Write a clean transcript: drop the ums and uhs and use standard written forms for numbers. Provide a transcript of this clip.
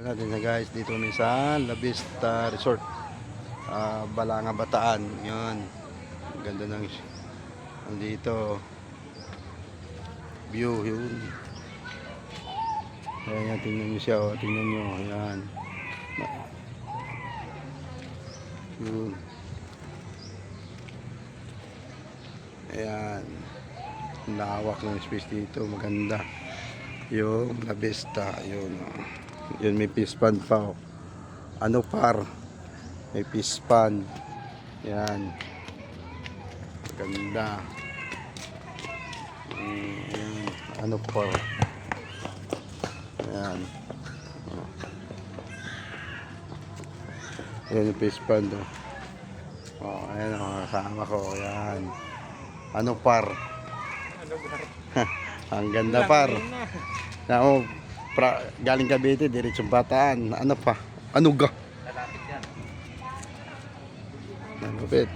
Natin na guys, dito kami sa La Vista Resort, Balanga, Bataan. Yun, ganda ng dito view yun. Ayan, tingnan nyo siya, oh. Tingnan nyo, ayan yun, ayan, lawak ng space dito, maganda yung La Vista. Yun, oh. Yun, may fish pond pa, oh. Ano par, may fish pond. Yan, ganda. Yan, ano par, yan, oh. Yan yung fish pond, oh. Oh, ayan, oh, kasama ko. Yan, ano par. Ang ganda par. Now, galing Cavite, diretsong Bataan. Ano pa? Ano ga? Malapit yan. Malapit.